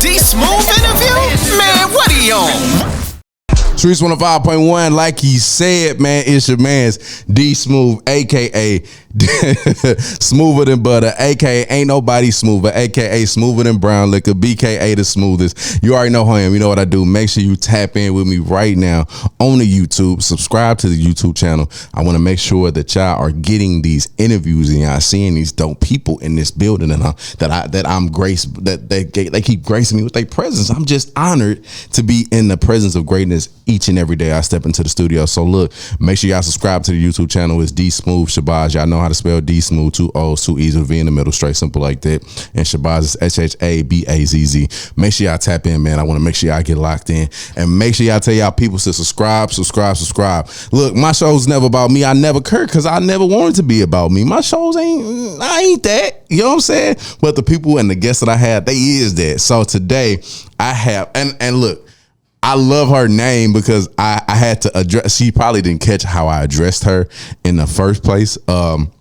Dsmoovee interview? Man, what are you on? Streets 105.1, like he said, man, it's your man's Dsmoovee, aka Smoother Than Butter, aka Ain't Nobody Smoother, aka Smoother Than Brown Liquor, BKA the smoothest. You already know who I am. You know what I do. Make sure you tap in with me right now on the YouTube. Subscribe to the YouTube channel. I want to make sure that y'all are getting these interviews and y'all seeing these dope people in this building, and they keep gracing me with their presence. I'm just honored to be in the presence of greatness each and every day I step into the studio. So look, make sure y'all subscribe to the YouTube channel. It's Dsmoovee Shabazz. Y'all know how to spell Dsmoovee, 2 O's, 2 E's, with a V in the middle, straight simple like that. And Shabazz is Shabazz. Make sure y'all tap in, man. I want to make sure y'all get locked in, and make sure y'all tell y'all people to subscribe. Look, my show's never about me. I never care, because I never wanted to be about me. My shows I ain't that. You know what I'm saying? But the people and the guests that I have, they is that. So today I have, and look, I love her name because I had to address, she probably didn't catch how I addressed her in the first place. Found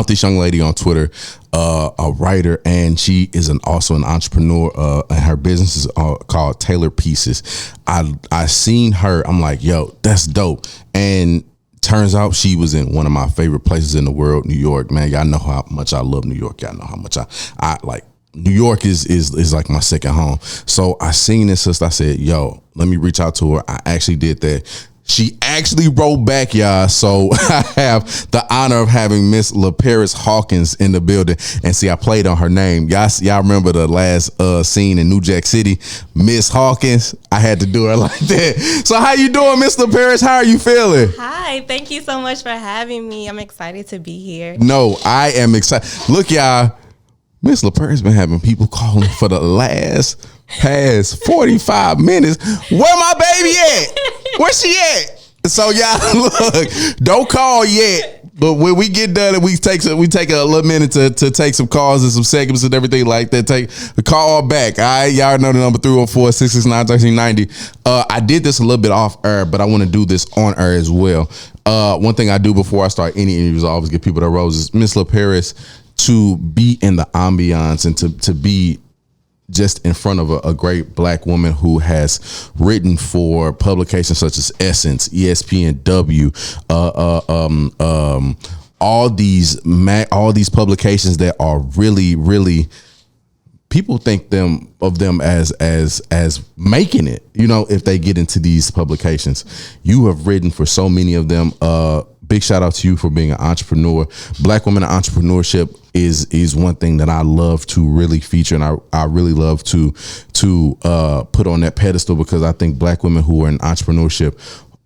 this young lady on Twitter, a writer, and she is also an entrepreneur, and her business is called Tailor Pieces. I seen her, I'm like, yo, that's dope. And turns out she was in one of my favorite places in the world, New York. Man, y'all know how much I love New York. Y'all know how much I like. New York is like my second home. So I seen this sister. I said, yo, let me reach out to her. I actually did that. She actually wrote back, y'all. So I have the honor of having Miss Laparis Hawkins in the building. And see, I played on her name. Y'all remember the last scene in New Jack City, Miss Hawkins? I had to do her like that. So how you doing, Miss Laparis? How are you feeling? Hi, thank you so much for having me. I'm excited to be here. No, I am excited. Look, y'all. Miss Laparis been having people calling for the past 45 minutes. Where my baby at? Where she at? So y'all, look, don't call yet. But when we get done and we take a little minute to take some calls and some segments and everything like that, take the call back. All right, y'all know the number 304-669-1390. I did this a little bit off air, but I want to do this on air as well. One thing I do before I start any interviews, I always give people the roses. Miss Laparis, to be in the ambiance and to be just in front of a great black woman who has written for publications such as Essence, ESPNW, all these publications that are really, really, people think of them as making it, you know, if they get into these publications. You have written for so many of them. Big shout out to you for being an entrepreneur. Black women in entrepreneurship is one thing that I love to really feature, and I really love to put on that pedestal, because I think black women who are in entrepreneurship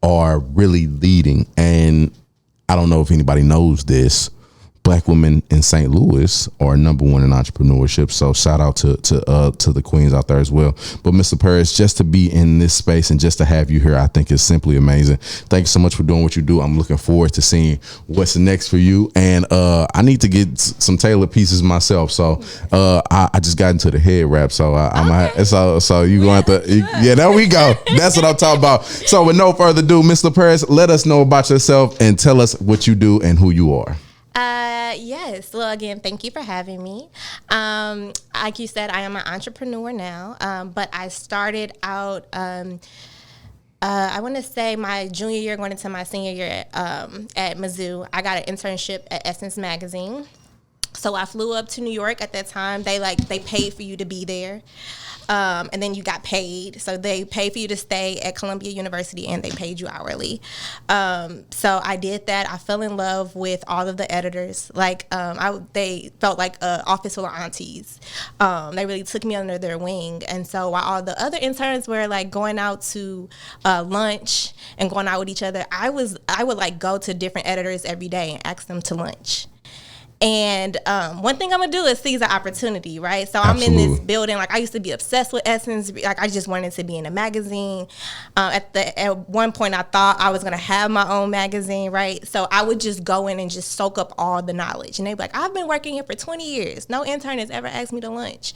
are really leading. And I don't know if anybody knows this, black women in St. Louis are number one in entrepreneurship. So shout out to the queens out there as well. But Mr. Paris, just to be in this space and just to have you here, I think is simply amazing. Thank you so much for doing what you do. I'm looking forward to seeing what's next for you. And I need to get some tailored pieces myself. So I just got into the head wrap. So so you going to yeah, there we go. That's what I'm talking about. So with no further ado, Mr. Paris, let us know about yourself and tell us what you do and who you are. Yes. Well, again, thank you for having me. Like you said, I am an entrepreneur now, but I started out, I want to say my junior year going into my senior year at Mizzou. I got an internship at Essence Magazine. So I flew up to New York at that time. They paid for you to be there. And then you got paid. So they paid for you to stay at Columbia University, and they paid you hourly. So I did that. I fell in love with all of the editors. They felt like an office full of aunties. They really took me under their wing. And so while all the other interns were like going out to lunch and going out with each other, I would like go to different editors every day and ask them to lunch. And one thing I'm gonna do is seize an opportunity, right? So I'm in this building. Like, I used to be obsessed with Essence. Like, I just wanted to be in a magazine. At one point, I thought I was gonna have my own magazine, right? So I would just go in and just soak up all the knowledge. And they'd be like, "I've been working here for 20 years. No intern has ever asked me to lunch."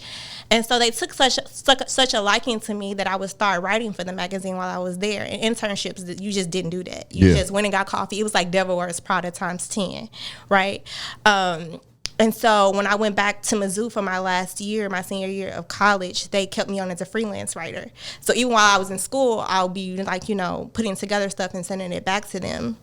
And so they took such a liking to me that I would start writing for the magazine while I was there. And internships, you just didn't do that. You just went and got coffee. It was like Devil Wears Prada times 10, right? And so when I went back to Mizzou for my last year, my senior year of college, they kept me on as a freelance writer. So even while I was in school, I'll be like, putting together stuff and sending it back to them.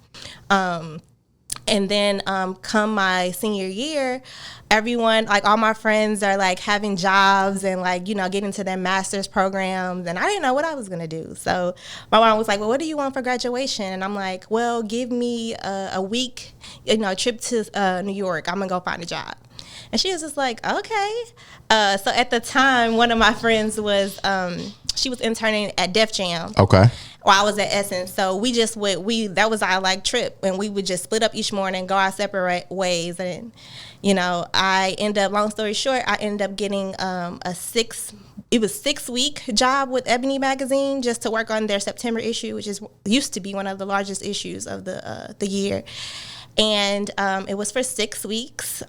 And then come my senior year, everyone, like all my friends are like having jobs and like, getting into their master's programs. And I didn't know what I was going to do. So my mom was like, well, what do you want for graduation? And I'm like, well, give me a week, trip to New York. I'm going to go find a job. And she was just like, okay. So at the time, one of my friends was, she was interning at Def Jam. Okay. While I was at Essence. So that was our like trip, and we would just split up each morning, go our separate ways. And, long story short, I ended up getting a 6-week job with Ebony magazine just to work on their September issue, which used to be one of the largest issues of the year. And it was for 6 weeks.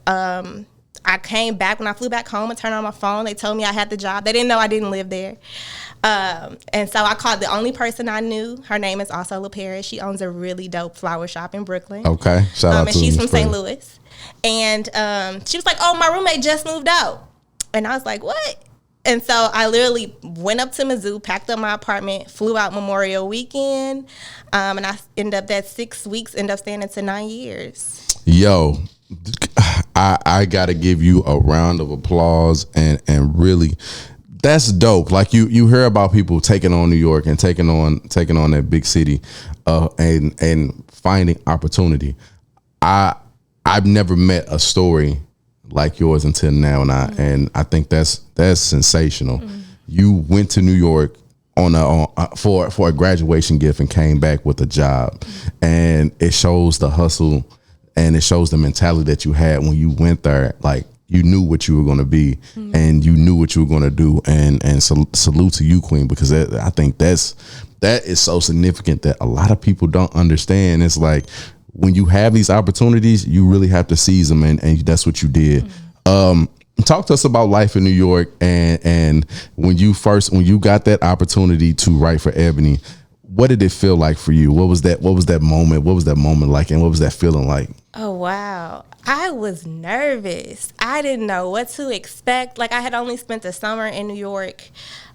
I came back, when I flew back home and turned on my phone, they told me I had the job. They didn't know I didn't live there. And so I called the only person I knew. Her name is also Laparis. She owns a really dope flower shop in Brooklyn. Okay. Shout out to and she's from St. Louis. And she was like, oh, my roommate just moved out. And I was like, what? And so I literally went up to Mizzou, packed up my apartment, flew out Memorial Weekend, and I ended up that 6 weeks, ended up staying into 9 years. Yo, I gotta give you a round of applause and really, that's dope. Like you hear about people taking on New York and taking on that big city, and finding opportunity. I've never met a story like yours until now, and I think that's sensational. Mm-hmm. You went to New York for a graduation gift and came back with a job, and it shows the hustle and it shows the mentality that you had when you went there. Like, you knew what you were going to be, mm-hmm. and you knew what you were going to do, and salute to you, Queen, because I think that is so significant that a lot of people don't understand. It's like, when you have these opportunities, you really have to seize them, and that's what you did. Mm-hmm. Talk to us about life in New York, and when you got that opportunity to write for Ebony, what did it feel like for you? What was that moment? What was that moment like, and what was that feeling like? Oh, wow. I was nervous. I didn't know what to expect. Like, I had only spent the summer in New York.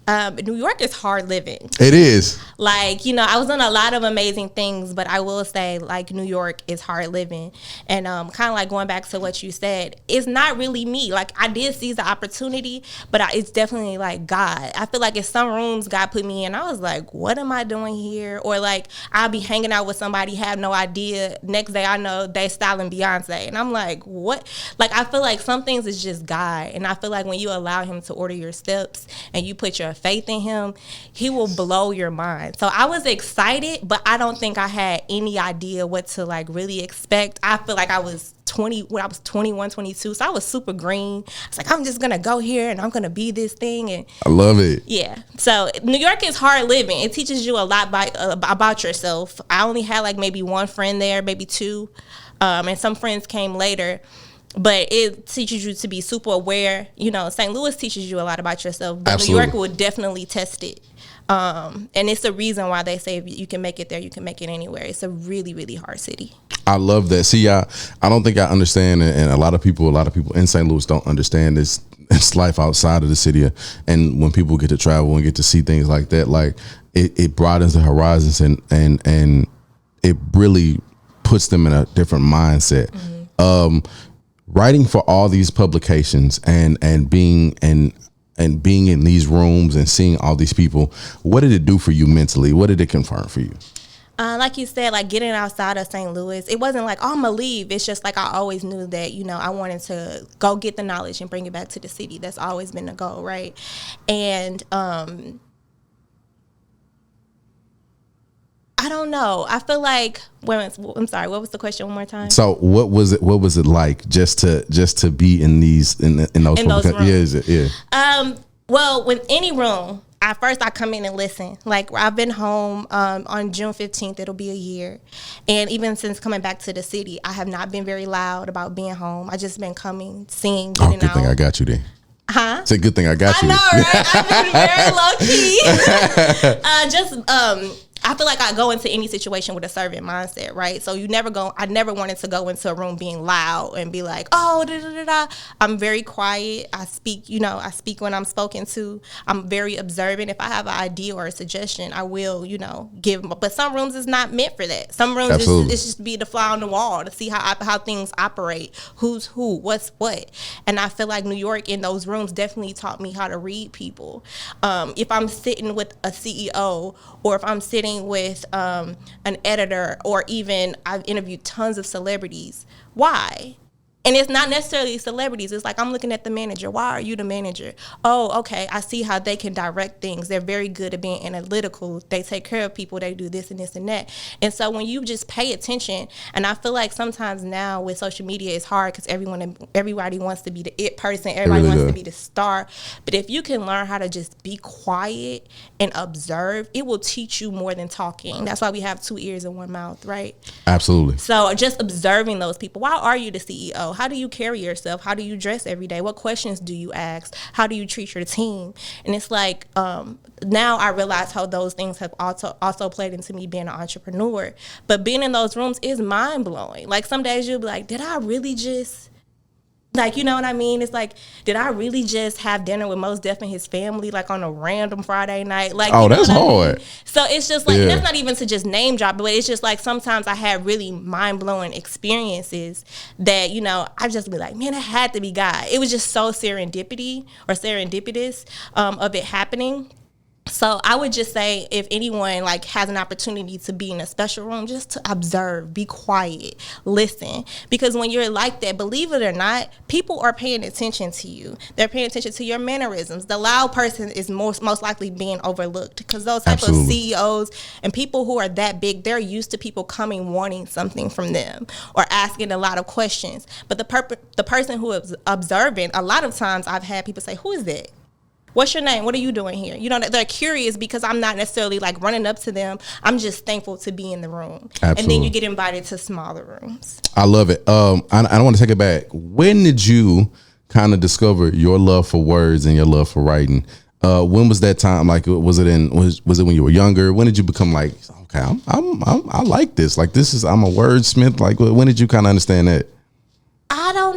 New York is hard living. It is. Like, I was doing a lot of amazing things, but I will say, like, New York is hard living. And kind of like going back to what you said, it's not really me. Like, I did seize the opportunity, but it's definitely like God. I feel like in some rooms God put me in, I was like, what am I doing here? Or like, I'll be hanging out with somebody, have no idea. Next day I know they styling Beyonce. And I'm like, what? Like, I feel like some things is just God. And I feel like when you allow him to order your steps and you put your faith in him, he will blow your mind. So I was excited, but I don't think I had any idea what to like really expect. I feel like I was 21, 22, so I was super green. I was like, I'm just gonna go here and I'm gonna be this thing. And I love it. Yeah. So New York is hard living. It teaches you a lot about yourself. I only had like maybe one friend there, maybe two, and some friends came later. But it teaches you to be super aware. St. Louis teaches you a lot about yourself, but Absolutely. New York would definitely test it. And it's the reason why they say if you can make it there, you can make it anywhere. It's a really, really hard city. I love that. See, I don't think I understand, and a lot of people in St. Louis don't understand this life outside of the city. And when people get to travel and get to see things like that, like it broadens the horizons and it really puts them in a different mindset. Mm-hmm. Writing for all these publications and being in these rooms and seeing all these people, what did it do for you mentally? What did it confirm for you? Like you said, like getting outside of St. Louis, it wasn't like, oh, I'm gonna leave. It's just like I always knew that, I wanted to go get the knowledge and bring it back to the city. That's always been the goal, right? And I don't know. I feel like I'm sorry. What was the question one more time? So what was it like just to be in those rooms? Yeah. Well, with any room, at first I come in and listen. Like, I've been home on June 15th. It'll be a year, and even since coming back to the city, I have not been very loud about being home. I just been coming, seeing, getting out. Good thing I got you there. Huh? It's a good thing I got you. I know, right? I've been very low key. Just I feel like I go into any situation with a servant mindset, right? So I never wanted to go into a room being loud and be like, oh, da, da, da, da. I'm very quiet. I speak when I'm spoken to. I'm very observant. If I have an idea or a suggestion, I will, give them. But some rooms is not meant for that. Some rooms it's just be the fly on the wall to see how things operate, who's who, what's what. And I feel like New York in those rooms definitely taught me how to read people. If I'm sitting with a CEO, or if I'm sitting with an editor, or even I've interviewed tons of celebrities. Why? And it's not necessarily celebrities. It's like I'm looking at the manager. Why are you the manager? Oh, okay. I see how they can direct things. They're very good at being analytical. They take care of people. They do this and this and that. And so when you just pay attention, and I feel like sometimes now with social media, it's hard because everybody wants to be the it person. Everybody wants to be the star. But if you can learn how to just be quiet and observe, it will teach you more than talking. That's why we have 2 ears and 1 mouth, right? Absolutely. So just observing those people. Why are you the CEO? How do you carry yourself? How do you dress every day? What questions do you ask? How do you treat your team? And it's like now I realize how those things have also played into me being an entrepreneur. But being in those rooms is mind blowing. Like some days you'll be like, did I really just you know what I mean? It's like, did I really just have dinner with Mos Def and his family, like on a random Friday night? That's hard. So it's just like, that's not even to just name drop, but it's just like sometimes I had really mind blowing experiences that, I just be like, man, it had to be God. It was just so serendipitous of it happening. So I would just say if anyone has an opportunity to be in a special room, just to observe, be quiet, listen. Because when you're like that, believe it or not, people are paying attention to you. They're paying attention to your mannerisms. The loud person is most likely being overlooked because those type of CEOs and people who are that big, they're used to people coming wanting something from them or asking a lot of questions. But the person who is observant, a lot of times I've had people say, who is that? What's your name? What are you doing here? They're curious because I'm not necessarily running up to them. I'm just thankful to be in the room. Absolutely. And then you get invited to smaller rooms. I love it. I don't want to take it back. When did you kind of discover your love for words and your love for writing? When was that time? Was it when you were younger? When did you become okay, I like this. I'm a wordsmith. When did you kind of understand that?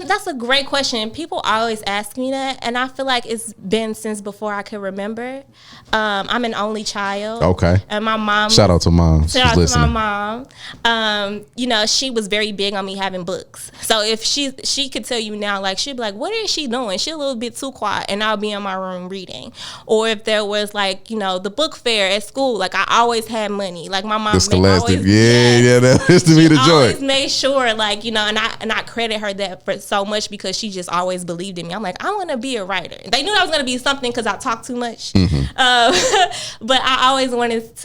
That's a great question. People always ask me that, and I feel like it's been since before I could remember. I'm an only child. Okay. And my mom. Shout out to mom. Shout out to my mom. She was very big on me having books. So if she could tell you now, she'd be like, what is she doing? She's a little bit too quiet, and I'll be in my room reading. Or if there was the book fair at school, I always had money. My mom. The Scholastic. That used to be the joint. Always made sure, and I credit her that for so much because she just always believed in me. I'm like, I want to be a writer. They knew I was going to be something because I talk too much. Mm-hmm. But I always wanted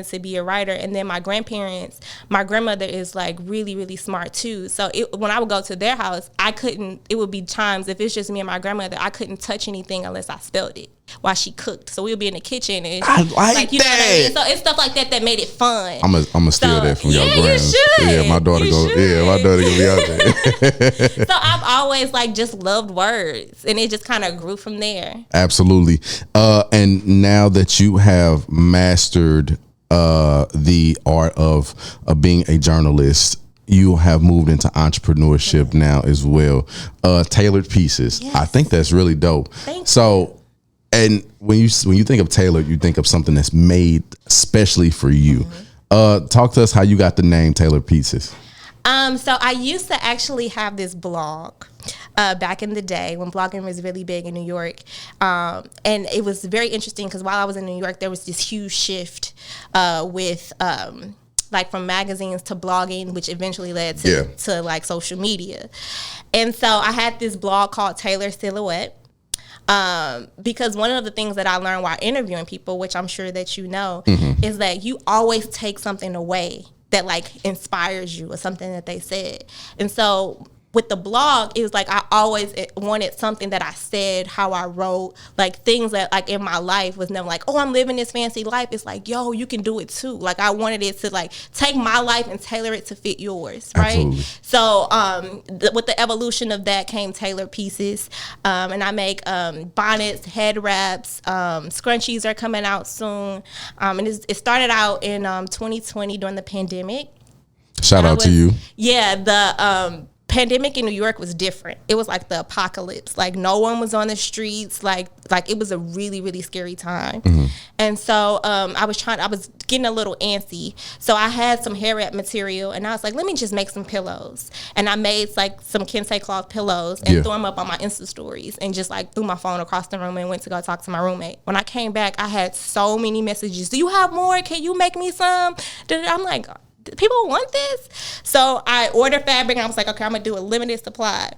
to be a writer. And then my grandmother is really, really smart too. So when I would go to their house, it would be times if it's just me and my grandmother, I couldn't touch anything unless I spelled it while she cooked. So we would be in the kitchen and I like that. Know what I mean? So it's stuff like that made it fun. I'm gonna steal that from your grandmas. You should. Yeah, my daughter gonna be out there. So I've always just loved words, and it just kind of grew from there. Absolutely. And now that you have mastered the art of being a journalist, you have moved into entrepreneurship now as well. Tailored pieces. Yes. I think that's really dope. Thank you. So, and when you think of tailored, you think of something that's made especially for you. Mm-hmm. Talk to us how you got the name Tailored Pieces. So I used to actually have this blog back in the day when blogging was really big in New York. And it was very interesting because while I was in New York, there was this huge shift with from magazines to blogging, which eventually led to social media. And so I had this blog called Tailor Silhouette. Because one of the things that I learned while interviewing people, which I'm sure that mm-hmm. is that you always take something away that inspires you or something that they said. And so with the blog, it was like I always wanted something that I said, how I wrote, like things that like in my life was never like, oh, I'm living this fancy life. It's like, yo, you can do it too. Like I wanted it to like take my life and tailor it to fit yours, right? Absolutely. So with the evolution of that came tailored pieces, and I make bonnets, head wraps, scrunchies are coming out soon, and it started out in 2020 during the pandemic. Shout out to you. Yeah, the pandemic in New York was different. It was like the apocalypse. Like no one was on the streets. Like it was a really, really scary time. Mm-hmm. And so I was getting a little antsy. So I had some hair wrap material, and I was like, let me just make some pillows. And I made like some kente cloth pillows and threw them up on my Insta stories, and just like threw my phone across the room and went to go talk to my roommate. When I came back, I had so many messages. Do you have more? Can you make me some? I'm like, people want this. So I ordered fabric, and I was like, okay, I'm gonna do a limited supply.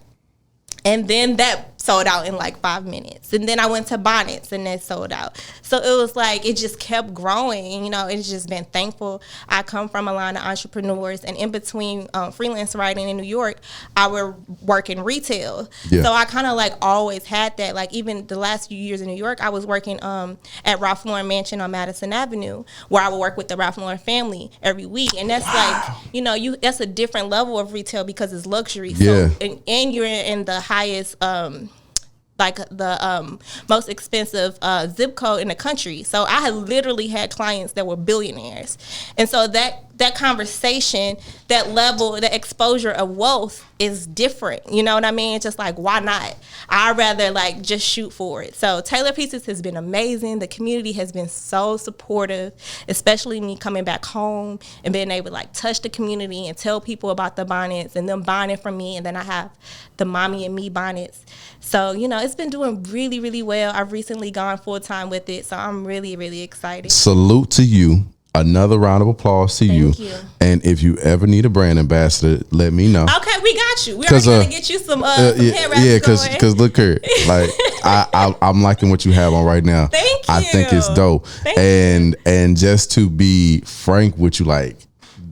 And then that sold out in like 5 minutes. And then I went to bonnets, and that sold out. So it was like, it just kept growing. You know, it's just been thankful. I come from a line of entrepreneurs, and in between freelance writing in New York, I would work in retail. Yeah. So I kind of like always had that. Like even the last few years in New York, I was working at Ralph Lauren Mansion on Madison Avenue, where I would work with the Ralph Lauren family every week. And that's like, you know, that's a different level of retail because it's luxury. Yeah. So, and you're in the highest like the most expensive zip code in the country. So I had literally had clients that were billionaires. And so that conversation, that level, the exposure of wealth is different. You know what I mean? It's just like, why not? I'd rather like just shoot for it. So Taylor Pieces has been amazing. The community has been so supportive, especially me coming back home and being able to like touch the community and tell people about the bonnets and them buying it from me. And then I have the Mommy and Me bonnets. So, you know, it's been doing really, really well. I've recently gone full time with it. So I'm really, really excited. Salute to you. Another round of applause to you. Thank you. And if you ever need a brand ambassador, let me know. Okay, we got you. We are going to get you some hair wraps. Yeah, because look here, like I'm liking what you have on right now. Thank you. I think it's dope. And just to be frank with you, like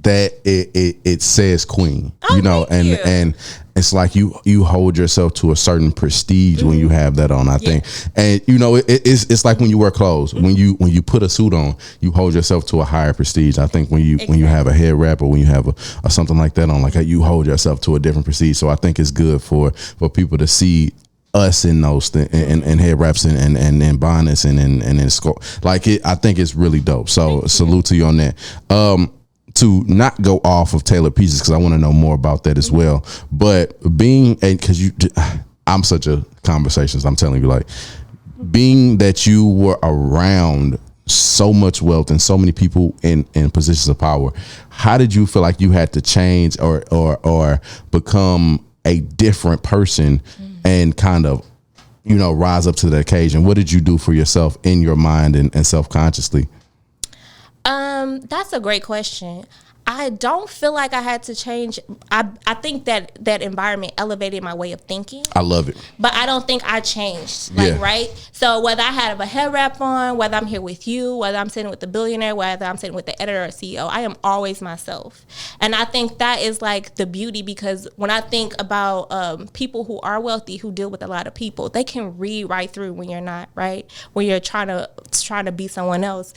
that, it says queen. Oh, you know, and it's like you hold yourself to a certain prestige when you have that on, I think. And you know, it's like when you wear clothes. When you put a suit on, you hold yourself to a higher prestige. I think when you have a head wrap or when you have a something like that on, like you hold yourself to a different prestige. So I think it's good for people to see us in those and head wraps and bonnets and scope. Like I think it's really dope. So salute to you on that. To not go off of Taylor Pieces, because I want to know more about that as well. But because I'm such a conversationist, I'm telling you, like being that you were around so much wealth and so many people in positions of power, how did you feel like you had to change or become a different person and kind of, you know, rise up to the occasion? What did you do for yourself in your mind and self-consciously? That's a great question. I don't feel like I had to change. I think that environment elevated my way of thinking. I love it. But I don't think I changed. Right? So whether I have a head wrap on, whether I'm here with you, whether I'm sitting with the billionaire, whether I'm sitting with the editor or CEO, I am always myself. And I think that is like the beauty, because when I think about people who are wealthy, who deal with a lot of people, they can read right through when you're not, right? When you're trying to be someone else.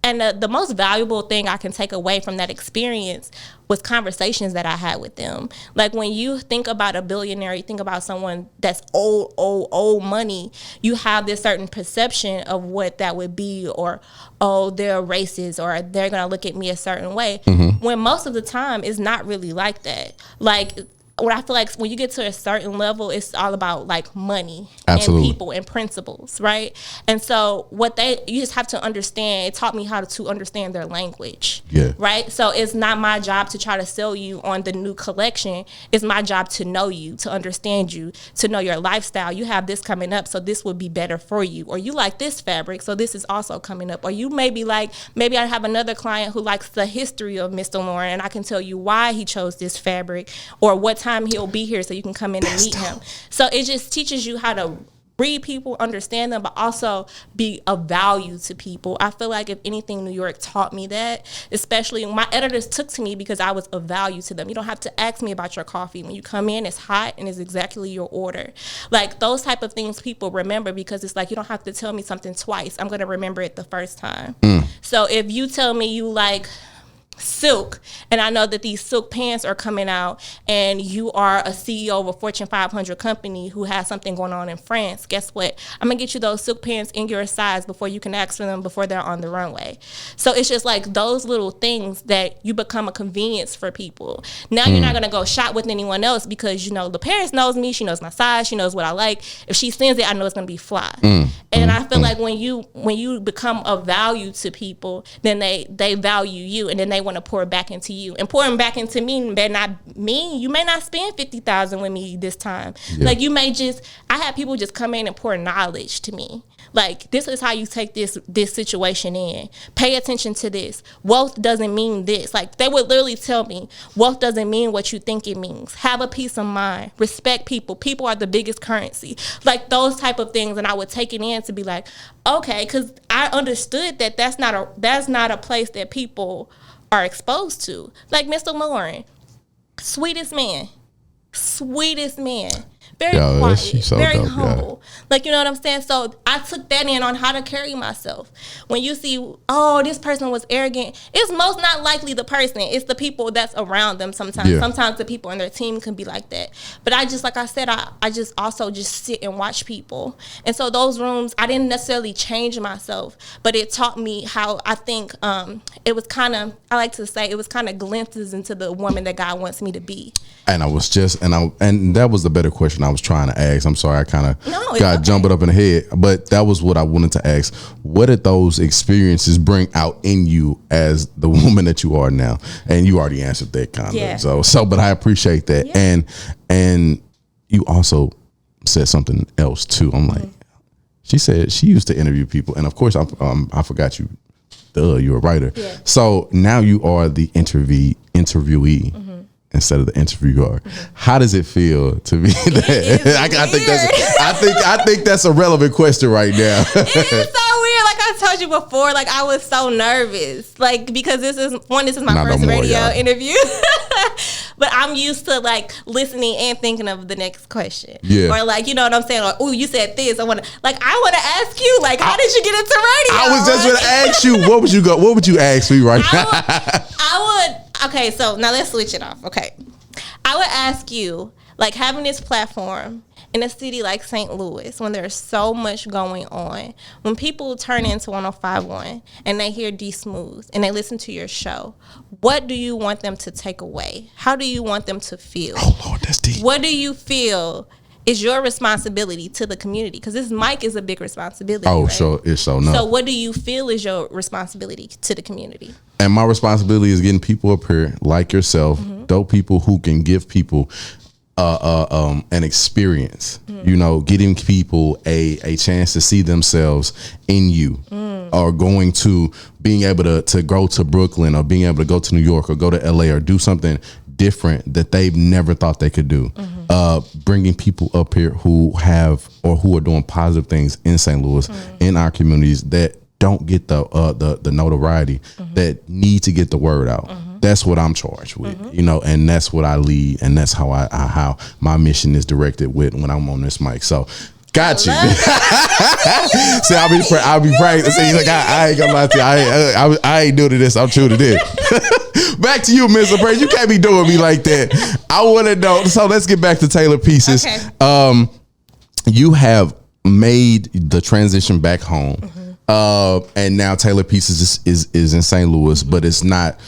And the most valuable thing I can take away from that experience was conversations that I had with them. Like when you think about a billionaire, you think about someone that's old money, you have this certain perception of what that would be, or, oh, they're racist, or they're going to look at me a certain way. Mm-hmm. When most of the time it's not really like that. Like, what I feel like when you get to a certain level, it's all about like money Absolutely. And people and principles, right? And so you just have to understand. It taught me how to understand their language, right? So it's not my job to try to sell you on the new collection. It's my job to know you, to understand you, to know your lifestyle. You have this coming up, so this would be better for you. Or you like this fabric, so this is also coming up. Or you may be like, maybe I have another client who likes the history of Mr. Lauren, and I can tell you why he chose this fabric, or what time he'll be here so you can come in and meet him. So it just teaches you how to read people, understand them, but also be of value to people. I feel like if anything, New York taught me that, especially my editors took to me because I was of value to them. You don't have to ask me about your coffee. When you come in, it's hot and it's exactly your order. Like those type of things people remember because it's like you don't have to tell me something twice. I'm going to remember it the first time. So if you tell me you like silk, and I know that these silk pants are coming out, and you are a CEO of a Fortune 500 company who has something going on in France, guess what? I'm gonna get you those silk pants in your size before you can ask for them before they're on the runway. So it's just like those little things that you become a convenience for people. Now you're not gonna go shop with anyone else because, you know, Laparis knows me, she knows my size, she knows what I like. If she sends it, I know it's gonna be fly. And I feel like when you become of value to people, then they value you, and then they want to pour back into you. And pouring back into me may not mean you may not spend $50,000 with me this time. Like you may I have people just come in and pour knowledge to me. Like, this is how you take this situation in. Pay attention to this. Wealth doesn't mean this. Like, they would literally tell me, wealth doesn't mean what you think it means. Have a peace of mind. Respect people. People are the biggest currency. Like, those type of things. And I would take it in to be like, okay, because I understood that that's not a place that people are exposed to. Like, Mr. Lauren, sweetest man. Very quiet, so very dope, humble. Like, you know what I'm saying? So I took that in on how to carry myself. When you see, oh, this person was arrogant, it's most not likely the person. It's the people that's around them sometimes. Sometimes the people on their team can be like that. But I just, like I said, I just also just sit and watch people. And so those rooms, I didn't necessarily change myself, but it taught me how I think it was kind of, I like to say, it was kind of glimpses into the woman that God wants me to be. And I was just, and that was the better question I was trying to ask. I'm sorry, I kind of got jumped up in the head, but that was what I wanted to ask. What did those experiences bring out in you as the woman that you are now? And you already answered that kind of. So, but I appreciate that. Yeah. And you also said something else too. I'm like, she said she used to interview people, and of course, I forgot you. You're a writer. Yeah. So now you are the interviewee. Instead of the interviewer. How does it feel to be that? I think that's a relevant question right now. It is so weird. Like I told you before, like I was so nervous. Like, because this is my first radio interview. But I'm used to like listening and thinking of the next question. Yeah. Or like, you know what I'm saying? Like, oh, you said this. I want to ask you, like, how did you get into radio? I was just going to ask you, what would you ask me right now? Okay, so now let's switch it off. Okay. I would ask you, like, having this platform in a city like St. Louis, when there's so much going on, when people turn into 105.1 and they hear Dsmoovee and they listen to your show, what do you want them to take away? How do you want them to feel? Oh, Lord, that's deep. What do you feel is your responsibility to the community? Because this mic is a big responsibility. Oh, right? Sure. It's so no. So what do you feel is your responsibility to the community? And my responsibility is getting people up here like yourself, dope people who can give people an experience, you know, getting people a chance to see themselves in you, or going to being able to go to Brooklyn, or being able to go to New York, or go to LA, or do something different that they've never thought they could do. Bringing people up here who have, or who are doing positive things in St. Louis, in our communities, that don't get the notoriety, that need to get the word out. That's what I'm charged with, you know, and that's what I lead, and that's how how my mission is directed with when I'm on this mic. So, got you. See, I'll be practicing. Like I ain't gonna lie to you. I ain't new to this. I'm true to this. Back to you, Mr. Praise. You can't be doing me like that. I want to know. So let's get back to Taylor Pieces. Okay. You have made the transition back home. And now Taylor Pieces is in St. Louis, but it's not.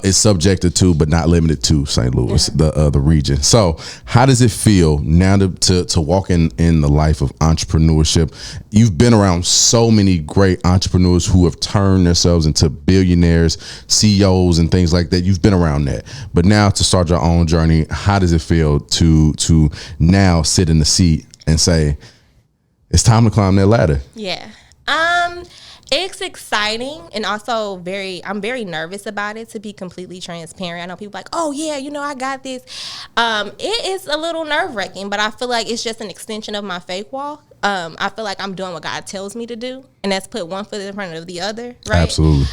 It's subjected to, but not limited to St. Louis, the region. So, how does it feel now to walk in the life of entrepreneurship? You've been around so many great entrepreneurs who have turned themselves into billionaires, CEOs, and things like that. You've been around that, but now to start your own journey, how does it feel to now sit in the seat and say, it's time to climb that ladder? Yeah. It's exciting, and also I'm very nervous about it, to be completely transparent. I know people like, oh yeah, you know, I got this. It is a little nerve-wracking, but I feel like it's just an extension of my faith walk. I feel like I'm doing what God tells me to do, and that's put one foot in front of the other, right? Absolutely.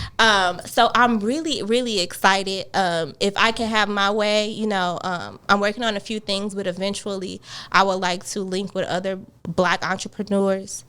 So I'm really, really excited. If I can have my way, you know, I'm working on a few things, but eventually I would like to link with other Black entrepreneurs.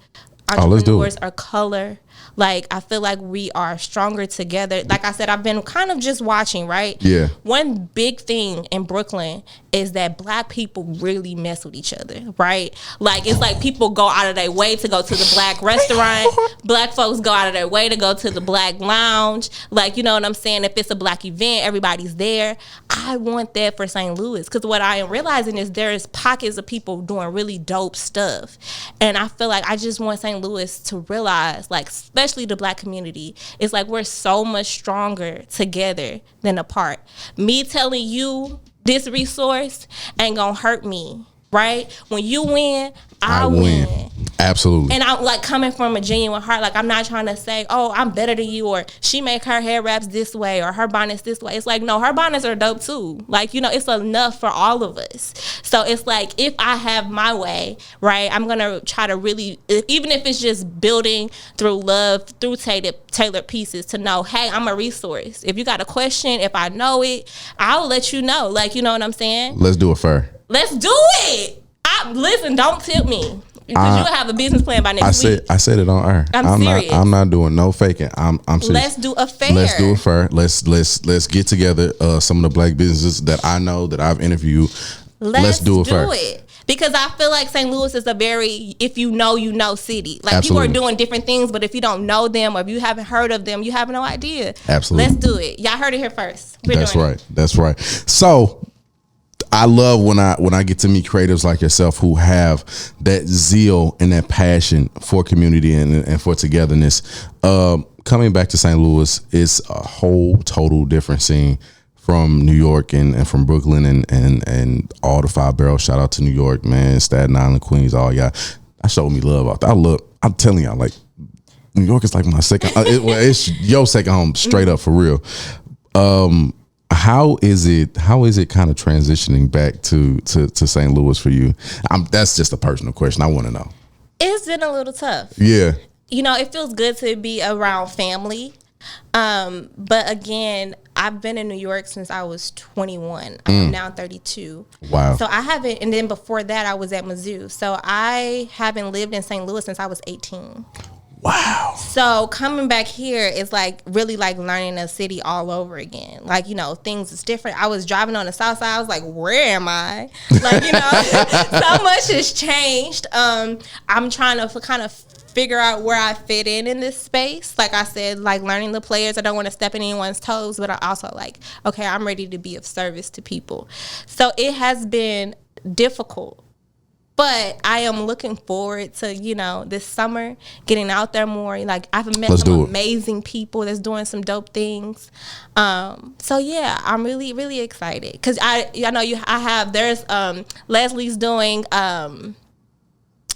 Let's do it. Entrepreneurs of color. Like, I feel like we are stronger together. Like I said, I've been kind of just watching, right? Yeah. One big thing in Brooklyn is that Black people really mess with each other, right? Like, it's like people go out of their way to go to the Black restaurant. Black folks go out of their way to go to the Black lounge. Like, you know what I'm saying? If it's a Black event, everybody's there. I want that for St. Louis, because what I am realizing is there's pockets of people doing really dope stuff. And I feel like I just want St. Louis to realize, like, especially the Black community, it's like we're so much stronger together than apart. Me telling you this resource ain't gonna hurt me, right? When you win, I win. Absolutely. And I'm like coming from a genuine heart. Like, I'm not trying to say, oh, I'm better than you, or she make her hair wraps this way, or her bonnets this way. It's like, no, her bonnets are dope too. Like, you know, it's enough for all of us. So it's like, if I have my way, right, I'm going to try to really, even if it's just building through love, through tailored pieces, to know, hey, I'm a resource. If you got a question, if I know it, I'll let you know. Like, you know what I'm saying? Let's do it fair. Let's do it. Listen, don't tip me. Because you'll have a business plan by next week. I said it on air. I'm serious. I'm not doing no faking. I'm serious. Let's do a fair. Let's do it fair. Let's get together some of the Black businesses that I know that I've interviewed. Let's do it fair. Because I feel like St. Louis is a very, if you know city. Like, Absolutely. people are doing different things, but if you don't know them, or if you haven't heard of them, you have no idea. Absolutely. Let's do it. Y'all heard it here first. That's right. That's right. So I love when I get to meet creatives like yourself who have that zeal and that passion for community and for togetherness. Coming back to St. Louis is a whole total different scene from New York and from Brooklyn and all the 5 boroughs. Shout out to New York, man, Staten Island, Queens, all y'all. I showed me love out there. I'm telling y'all, like, New York is like my second. It's your second home, straight up, for real. How is it kind of transitioning back to St. Louis for you? That's just a personal question. I want to know. It's been a little tough. Yeah. You know, it feels good to be around family. But again, I've been in New York since I was 21. I'm now 32. Wow. So I haven't, and then before that I was at Mizzou. So I haven't lived in St. Louis since I was 18. Wow. So coming back here is like really like learning a city all over again. Like, you know, things is different. I was driving on the south side. I was like, where am I? Like, you know, so much has changed. I'm trying to kind of figure out where I fit in this space. Like I said, like learning the players. I don't want to step in anyone's toes, but I also like, okay, I'm ready to be of service to people. So it has been difficult. But I am looking forward to, you know, this summer, getting out there more. Like, I've met some amazing people that's doing some dope things. So, yeah, I'm really, really excited. Because I know there's Leslie's doing,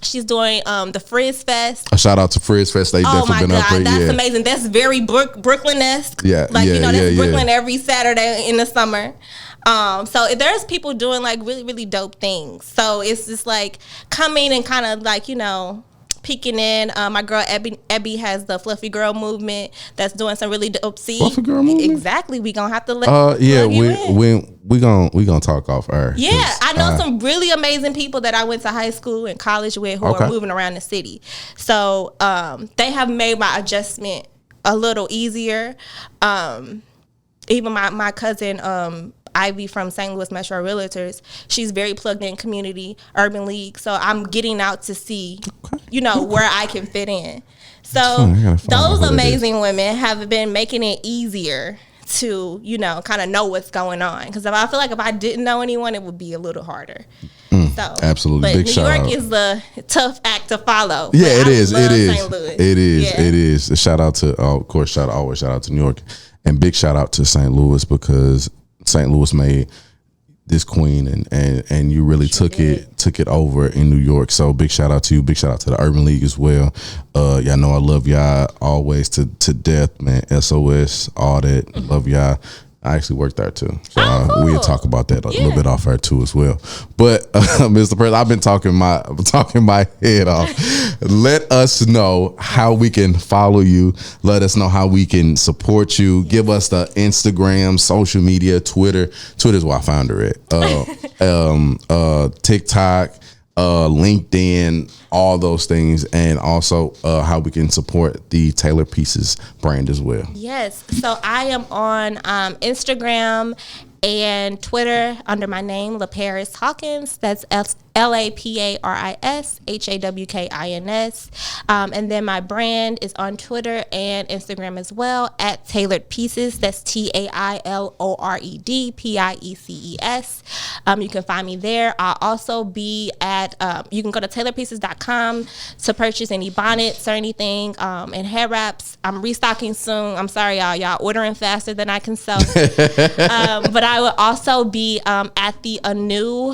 she's doing the Frizz Fest. A shout out to Frizz Fest. They definitely been up there. That's amazing. That's very Brooklyn-esque. Yeah, like, you know, that's Brooklyn yeah. every Saturday in the summer. So there's people doing like really, really dope things. So it's just like coming and kind of like, you know, peeking in. My girl Ebby has the Fluffy Girl movement that's doing some really dope. Fluffy Girl movement? Exactly. We gonna have to we gonna talk off air. Yeah, I know some really amazing people that I went to high school and college with who are moving around the city. So they have made my adjustment a little easier. Even my cousin Ivy from St. Louis Metro Realtors, she's very plugged in community, urban league. So I'm getting out to see, you know, where I can fit in. So those amazing women have been making it easier to, you know, kind of know what's going on. Because I feel like if I didn't know anyone, it would be a little harder. So absolutely. But Big New York is the tough act to follow. Yeah, it is. St. Louis. It is. A shout out to, of course, always shout out to New York, and big shout out to St. Louis, because St. Louis made this queen, and you really took it over in New York. So big shout out to you. Big shout out to the Urban League as well. Y'all know I love y'all always to death, man. SOS, all that. Love y'all. I actually worked there too, so cool. we'll talk about that a little bit off air too as well. But Mr. President, I've been talking my head off. Let us know how we can follow you. Let us know how we can support you. Give us the Instagram, social media, Twitter. Twitter's where I found her at. TikTok, LinkedIn, all those things, and also how we can support the Tailored Pieces brand as well. Yes. So I am on Instagram and Twitter under my name, Laparis Hawkins. That's Laparis Hawkins. And then my brand is on Twitter and Instagram as well at Tailored Pieces. That's TAILORED PIECES. You can find me there. I'll also be at, you can go to tailoredpieces.com to purchase any bonnets or anything, and hair wraps. I'm restocking soon. I'm sorry, y'all ordering faster than I can sell. But I will also be at the Anu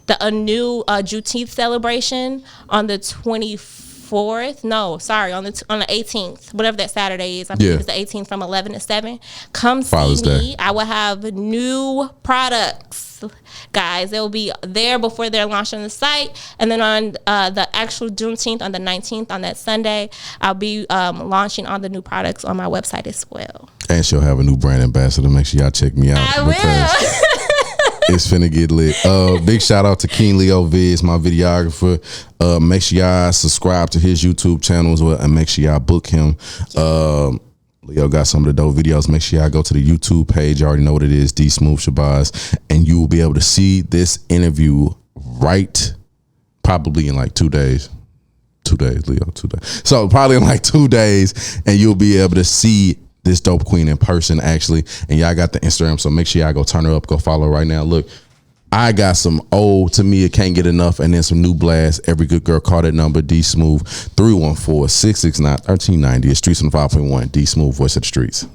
Juneteenth celebration on the 24th. No, sorry, on the 18th, whatever that Saturday is. I think it's the 18th from 11 to 7. Come Father's see me. Day. I will have new products, guys. They'll be there before they're launched on the site. And then on the actual Juneteenth, on the 19th, on that Sunday, I'll be launching all the new products on my website as well. And she'll have a new brand ambassador. Make sure y'all check me out. I will. It's finna get lit. Big shout out to King Leo Viz, my videographer. Make sure y'all subscribe to his YouTube channel as well, and make sure y'all book him. Leo got some of the dope videos. Make sure y'all go to the YouTube page. You already know what it is, Dsmoovee Shabazz, and you will be able to see this interview probably in like 2 days. 2 days, Leo, 2 days. So probably in like 2 days, and you'll be able to see this dope queen in person, actually. And y'all got the Instagram, so make sure y'all go turn her up, go follow her right now. Look, I got some old to me, it can't get enough, and then some new blast. Every good girl, call that number, Dsmoovee, 314-669-1390. It's Streets on 5.1, Dsmoovee, voice of the streets.